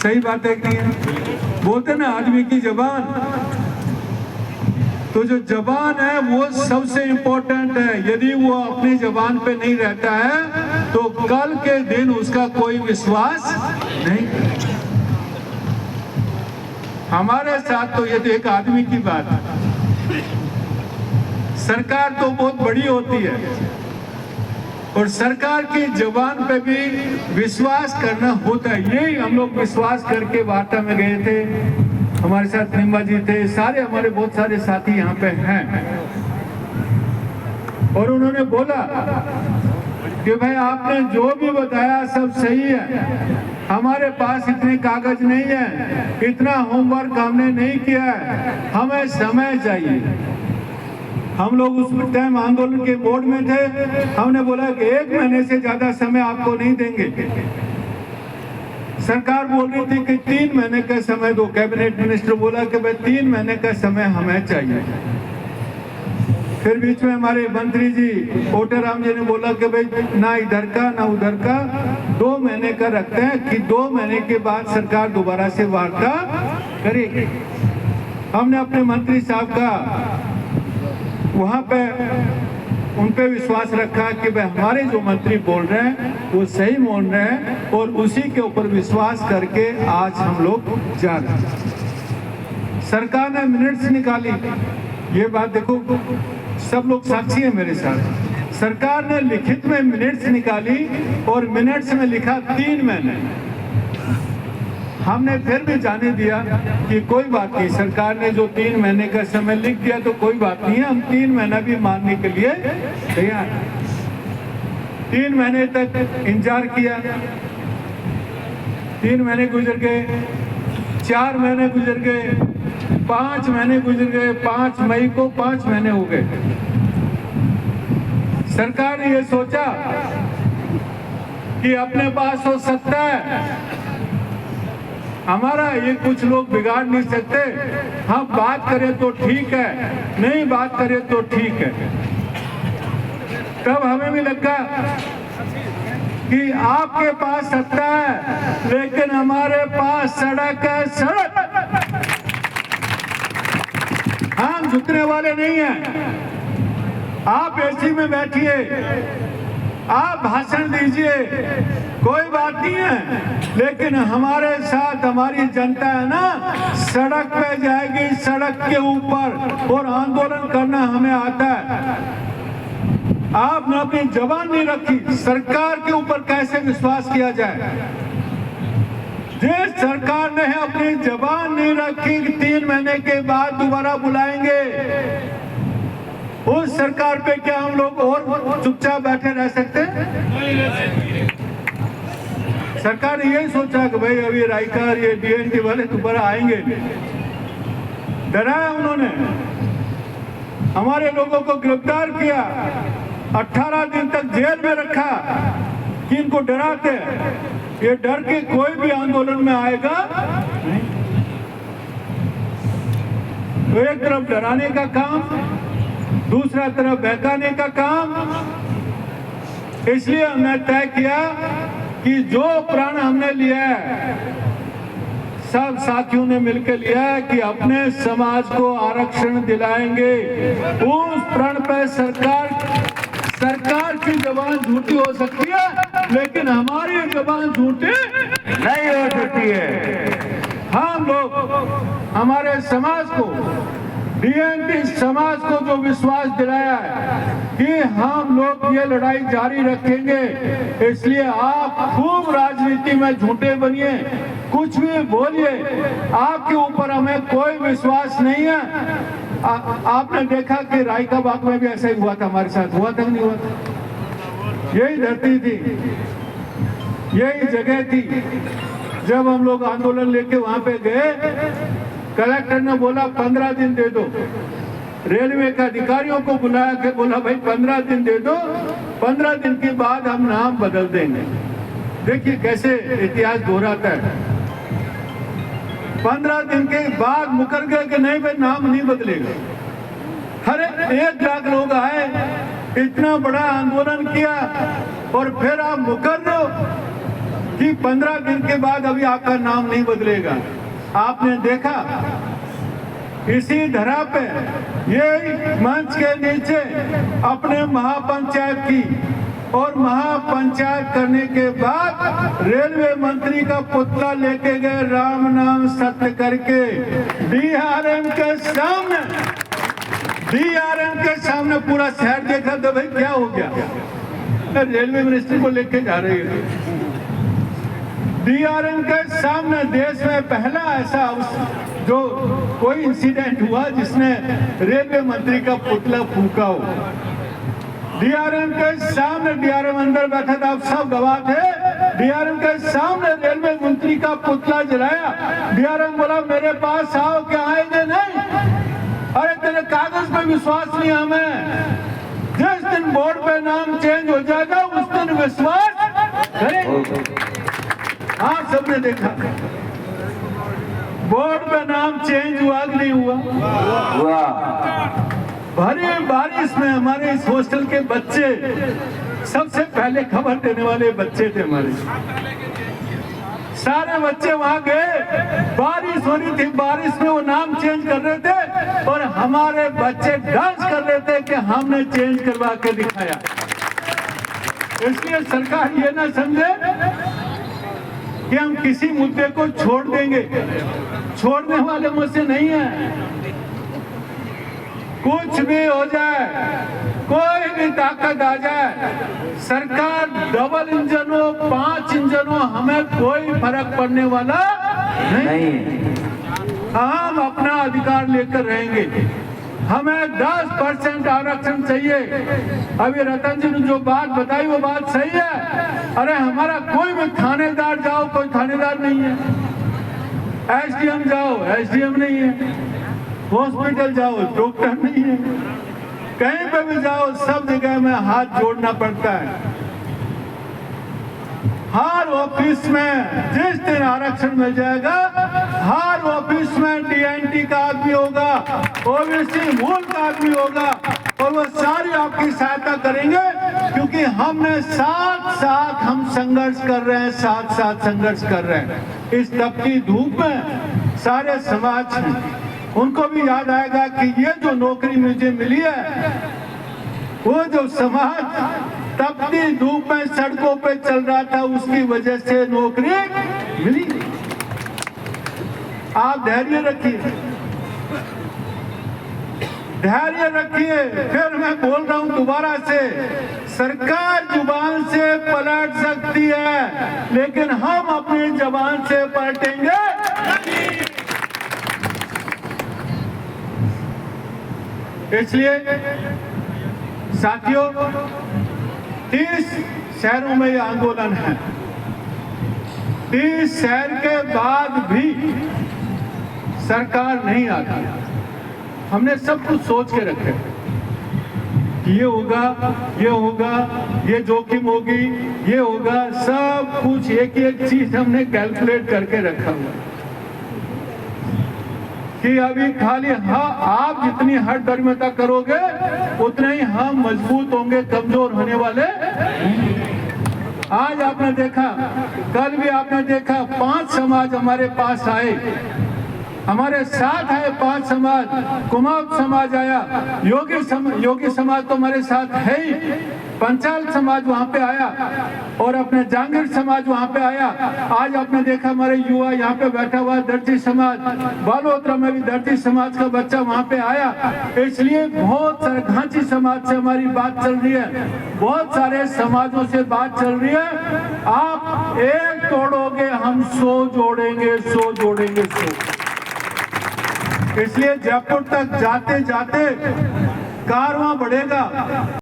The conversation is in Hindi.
सही बात है कि नहीं है? बोलते ना आदमी की जबान, तो जो जबान है वो सबसे इम्पोर्टेंट है। यदि वो अपनी जबान पे नहीं रहता है तो कल के दिन उसका कोई विश्वास नहीं। हमारे साथ तो ये तो एक आदमी की बात है। सरकार तो बहुत बड़ी होती है और सरकार की जबान पे भी विश्वास करना होता है। यही हम लोग विश्वास करके वार्ता में गए थे, हमारे साथ निम्बा जी थे, सारे हमारे बहुत सारे साथी यहाँ पे हैं, और उन्होंने बोला कि भाई आपने जो भी बताया सब सही है, हमारे पास इतने कागज नहीं है, इतना होमवर्क हमने नहीं किया है, हमें समय चाहिए। हम लोग उस टाइम आंदोलन के बोर्ड में थे, हमने बोला कि 1 महीने से ज्यादा समय आपको नहीं देंगे। सरकार बोल रही थी कि 3 महीने का समय दो। कैबिनेट मिनिस्टर बोला कि भाई 3 महीने का समय हमें चाहिए। फिर बीच में हमारे मंत्री जी ओटेराम जी ने बोला कि भाई ना इधर का ना उधर का, 2 महीने का रखते हैं कि 2 महीने के बाद सरकार दोबारा से वार्ता करेगी। हमने अपने मंत्री साहब का वहाँ पे उन पे विश्वास रखा कि भाई हमारे जो मंत्री बोल रहे हैं वो सही बोल रहे हैं, और उसी के ऊपर विश्वास करके आज हम लोग जा रहे हैं। सरकार ने मिनट्स निकाली, ये बात देखो सब लोग साक्षी है मेरे साथ। सरकार ने लिखित में मिनट्स निकाली और मिनट्स में लिखा 3 महीने। हमने फिर भी जाने दिया कि कोई बात नहीं, सरकार ने जो 3 महीने का समय लिख दिया तो कोई बात नहीं है, हम 3 महीना भी मानने के लिए तैयार। 3 महीने तक इंतजार किया, 3 महीने गुजर गए, 4 महीने गुजर गए, 5 महीने गुजर गए। 5 मई को 5 महीने हो गए। सरकार ने ये सोचा कि अपने पास हो सकता है, हमारा ये कुछ लोग बिगाड़ नहीं सकते, हम बात करें तो ठीक है, नहीं बात करें तो ठीक है। तब हमें भी लगा कि आपके पास सत्ता है लेकिन हमारे पास सड़क है, सड़क। हम झुकने वाले नहीं हैं। आप एसी में बैठिए, आप भाषण दीजिए, कोई बात नहीं है, लेकिन हमारे साथ हमारी जनता है ना, सड़क पे जाएगी, सड़क के ऊपर, और आंदोलन करना हमें आता है। आपने अपनी जबान नहीं रखी, सरकार के ऊपर कैसे विश्वास किया जाए? जिस सरकार ने अपनी जबान नहीं रखी, 3 महीने के बाद दोबारा बुलाएंगे, उस सरकार पे क्या हम लोग और चुपचाप बैठे रह सकते हैं? सरकार ने यही सोचा कि भाई अभी राइकर ये डीएनटी वाले दोबारा आएंगे, डराया उन्होंने, हमारे लोगों को गिरफ्तार किया, 18 दिन तक जेल में रखा कि इनको डराते हैं, ये डर के कोई भी आंदोलन में आएगा नहीं। तो एक तरफ डराने का काम, दूसरा तरफ बहकाने का काम। इसलिए हमने तय किया कि जो प्रण हमने लिया है, सब साथियों ने मिलकर लिया है कि अपने समाज को आरक्षण दिलाएंगे। उस प्रण पर सरकार की जबान झूठी हो सकती है, लेकिन हमारी जबान झूठी नहीं हो सकती है। हम लोग हमारे समाज को, डीएनटी समाज को जो विश्वास दिलाया है कि हम लोग ये लड़ाई जारी रखेंगे, इसलिए आप खूब राजनीति में झूठे बनिए, कुछ भी बोलिए, आपके ऊपर हमें कोई विश्वास नहीं है। आपने देखा कि रायका बाग में भी ऐसा ही हुआ था, हमारे साथ हुआ था, नहीं हुआ था? यही धरती थी, यही जगह थी। जब हम लोग आंदोलन लेके वहां पे गए, कलेक्टर ने बोला 15 दिन दे दो। रेलवे के अधिकारियों को बुलाया के बोला भाई 15 दिन दे दो, 15 दिन के बाद हम नाम बदल देंगे। देखिए कैसे इतिहास दोहराता है। 15 दिन के बाद मुकर गए कि नहीं भाई नाम नहीं बदलेगा। अरे 1 लाख लोग आए, इतना बड़ा आंदोलन किया और फिर आप मुकर दो कि 15 दिन के बाद अभी आपका नाम नहीं बदलेगा। आपने देखा इसी धरा पे ये मंच के नीचे अपने महापंचायत की और महापंचायत करने के बाद रेलवे मंत्री का पुतला लेके गए राम नाम सत्य करके डीआरएम के सामने पूरा शहर देखा तो भाई क्या हो गया, रेलवे मिनिस्टर को लेके जा रहे हैं। डीआरएम के सामने देश में पहला ऐसा जो कोई इंसिडेंट हुआ जिसने रेलवे मंत्री का पुतला फूका हो। डीआरएम के सामने, डीआरएम अंदर बैठा था, आप सब गवाह थे। डीआरएम के सामने रेलवे मंत्री का पुतला जलाया। डीआरएम बोला मेरे पास आओ, क्या आएंगे नहीं? अरे तेरे कागज पे विश्वास नहीं हमें, जिस दिन बोर्ड पे नाम चेंज हो जाएगा उस दिन विश्वास करेंगे। आप सबने देखा बोर्ड पे नाम चेंज हुआ कि नहीं हुआ? भारी बारिश में हमारे इस हॉस्टल के बच्चे सबसे पहले खबर देने वाले बच्चे थे। हमारे सारे बच्चे वहां गए, बारिश हो रही थी, बारिश में वो नाम चेंज कर रहे थे और हमारे बच्चे डांस कर रहे थे कि हमने चेंज करवा के दिखाया। इसलिए सरकार ये ना समझे कि हम किसी मुद्दे को छोड़ देंगे, छोड़ने वाले मुझसे नहीं है। कुछ भी हो जाए, कोई भी ताकत आ जाए, सरकार डबल इंजन हो 5 इंजन हो, हमें कोई फर्क पड़ने वाला नहीं। हम अपना अधिकार लेकर रहेंगे। हमें 10% आरक्षण चाहिए। अभी रतन जी ने जो बात बताई वो बात सही है। अरे हमारा कोई भी थानेदार जाओ, कोई थानेदार नहीं है। एसडीएम जाओ, एसडीएम नहीं है। हॉस्पिटल जाओ, डॉक्टर नहीं है। कहीं पे भी जाओ, सब जगह में हाथ जोड़ना पड़ता है। हर ऑफिस में जिस दिन आरक्षण मिल जाएगा, हर ऑफिस में डीएनटी का आदमी होगा, ओबीसी मूल का आदमी होगा और वो सारी आपकी सहायता करेंगे, क्योंकि हमने साथ हम संघर्ष कर रहे हैं, साथ संघर्ष कर रहे हैं। इस तपती धूप में सारे समाज उनको भी याद आएगा कि ये जो नौकरी मुझे मिली है, वो जो समाज तपती धूप में सड़कों पे चल रहा था, उसकी वजह से नौकरी मिली। आप धैर्य रखिए, धैर्य रखिए। फिर मैं बोल रहा हूं दोबारा से, सरकार जुबान से पलट सकती है, लेकिन हम अपनी जुबान से पलटेंगे। इसलिए साथियों, 30 शहरों में ये आंदोलन है। 30 शहर के बाद भी सरकार नहीं आती। हमने सब कुछ सोच के रखे कि ये होगा, ये होगा, ये जोखिम होगी, ये होगा, सब कुछ एक एक चीज हमने कैलकुलेट करके रखा हुआ कि अभी खाली आप जितनी हट दरमिता करोगे उतने ही हम मजबूत होंगे, कमजोर होने वाले। आज आपने देखा, कल भी आपने देखा, 5 समाज हमारे पास आए, हमारे साथ आए 5 समाज। कुमाऊं समाज आया, योगी समाज तो हमारे साथ है ही, पंचाल समाज वहां पे आया और अपने जांगीर समाज वहां पे आया। आज आपने देखा हमारे युवा यहाँ पे बैठा हुआ, दर्जी समाज, बालोतरा में भी दर्जी समाज का बच्चा वहां पे आया। इसलिए बहुत सारे घांची समाज से हमारी बात चल रही है, बहुत सारे समाजों से बात चल रही है। आप एक तोड़ोगे, हम 100 जोड़ेंगे, 100 जोड़ेंगे, 100। इसलिए जयपुर तक जाते जाते कारवां बढ़ेगा।